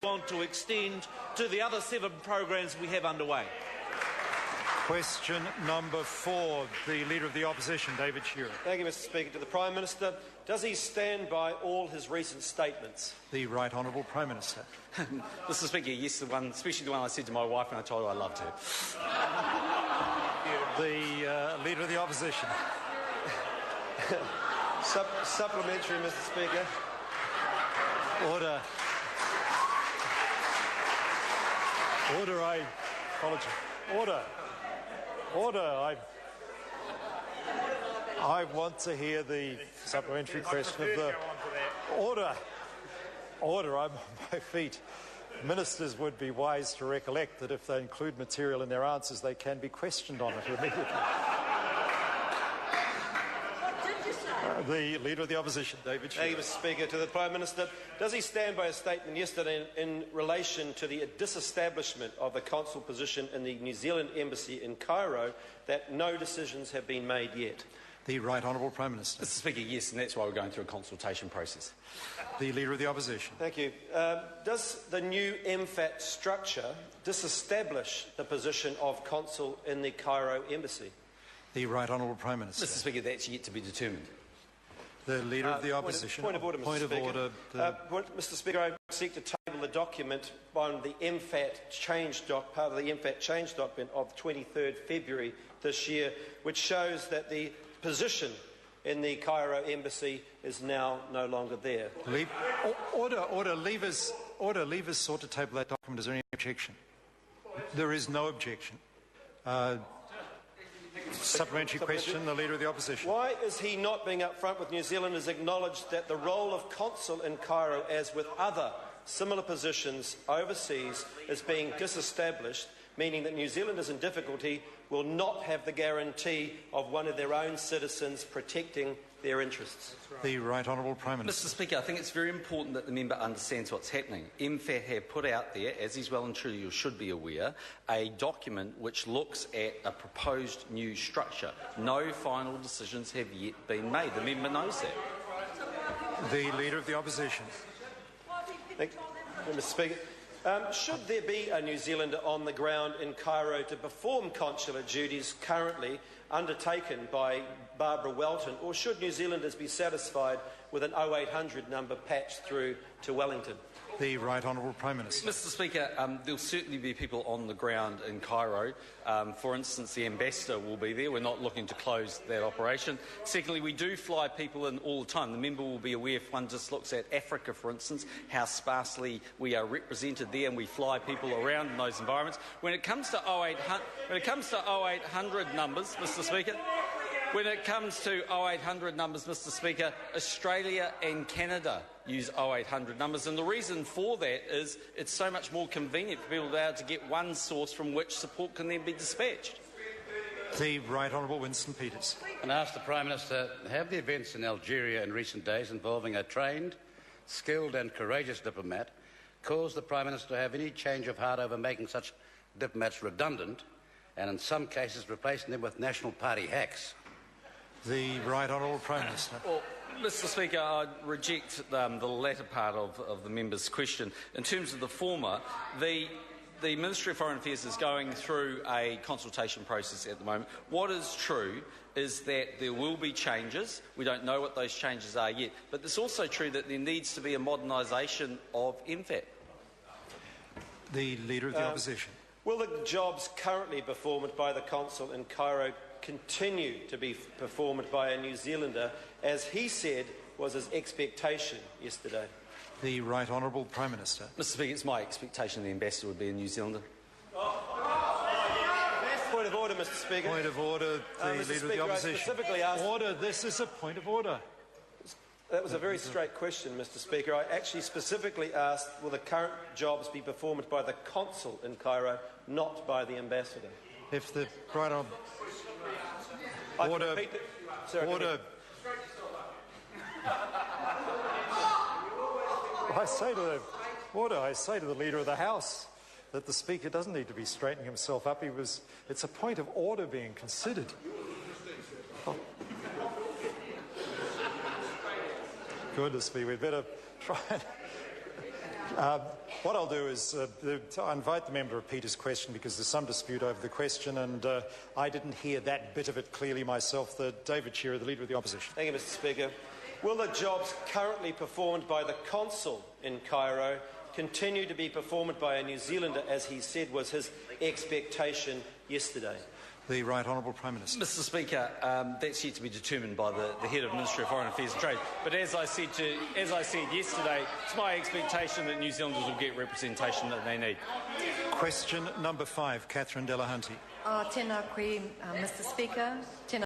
want to extend to the other 7 programs we have underway. Question number 4, the Leader of the Opposition, David Shearer. Thank you, Mr Speaker. To the Prime Minister, does he stand by all his recent statements? The Right Honourable Prime Minister. Mr Speaker, yes, especially the one I said to my wife when I told her I loved her. The Leader of the Opposition. Supplementary, Mr Speaker. Order. Order, I apologize. Order, I want to hear the supplementary question of the... Order, I'm on my feet. Ministers would be wise to recollect that if they include material in their answers, they can be questioned on it immediately. The Leader of the Opposition, David Shearer. Thank you, Mr Speaker. To the Prime Minister, does he stand by his statement yesterday in relation to the disestablishment of the consul position in the New Zealand Embassy in Cairo that no decisions have been made yet? The Right Honourable Prime Minister. Mr Speaker, yes, and that's why we're going through a consultation process. The Leader of the Opposition. Thank you. Does the new MFAT structure disestablish the position of consul in the Cairo Embassy? The Right Honourable Prime Minister. Mr Speaker, that's yet to be determined. The Leader of the Opposition. Point of order, Mr Speaker. Mr Speaker, I seek to table the document on the MFAT change part of the MFAT change document of 23rd February this year, which shows that the position in the Cairo Embassy is now no longer there. Order. Leavers sought to table that document. Is there any objection? There is no objection. Supplementary question, the Leader of the Opposition. Why is he not being upfront with New Zealanders, acknowledged that the role of consul in Cairo, as with other similar positions overseas, is being disestablished, meaning that New Zealanders in difficulty will not have the guarantee of one of their own citizens protecting their interests? The Right Honourable Prime Minister. Mr Speaker, I think it's very important that the member understands what's happening. MFAT have put out there, as he's well and truly you should be aware, a document which looks at a proposed new structure. No final decisions have yet been made. The member knows that. The Leader of the Opposition. Thank you, Mr Speaker. Should there be a New Zealander on the ground in Cairo to perform consular duties currently undertaken by Barbara Welton, or should New Zealanders be satisfied with an 0800 number patched through to Wellington? The Right Honourable Prime Minister. Mr Speaker, there'll certainly be people on the ground in Cairo. For instance, the ambassador will be there. We're not looking to close that operation. Secondly, we do fly people in all the time. The member will be aware, if one just looks at Africa, for instance, how sparsely we are represented there, and we fly people around in those environments. When it comes to 0800 numbers, Mr Speaker, when it comes to 0800 numbers, Mr Speaker, Australia and Canada use 0800 numbers, and the reason for that is it's so much more convenient for people to be able to get one source from which support can then be dispatched. The Right Honourable Winston Peters. And I ask the Prime Minister, have the events in Algeria in recent days involving a trained, skilled and courageous diplomat caused the Prime Minister to have any change of heart over making such diplomats redundant and in some cases replacing them with National Party hacks? The Right Honourable Prime Minister. Well, Mr Speaker, I reject the latter part of the member's question. In terms of the former, the Ministry of Foreign Affairs is going through a consultation process at the moment. What is true is that there will be changes. We don't know what those changes are yet. But it's also true that there needs to be a modernisation of MFAT. The Leader of the Opposition. Will the jobs currently performed by the consul in Cairo continue to be performed by a New Zealander, as he said was his expectation yesterday? The Right Honourable Prime Minister. Mr Speaker, it's my expectation the ambassador would be a New Zealander. Point of order, Mr Speaker. Point of order, the Leader of the Opposition. Order, this is a point of order. That was a very straight question, Mr Speaker. I actually specifically asked, will the current jobs be performed by the consul in Cairo, not by the ambassador? If the Right Honourable... Order. Order. I say to the Leader of the House that the Speaker doesn't need to be straightening himself up. It's a point of order being considered. Oh. Goodness me, we'd better try and What I'll do is I invite the member to repeat his question because there's some dispute over the question and I didn't hear that bit of it clearly myself. David Shearer, the Leader of the Opposition. Thank you, Mr Speaker. Will the jobs currently performed by the consul in Cairo continue to be performed by a New Zealander, as he said was his expectation yesterday? The Right Honourable Prime Minister. Mr Speaker, that's yet to be determined by the head of Ministry of Foreign Affairs and Trade. But as I said yesterday, it's my expectation that New Zealanders will get representation that they need. Question number 5, Catherine Delahunty. Tēnā koe, Mr Speaker. Tēnā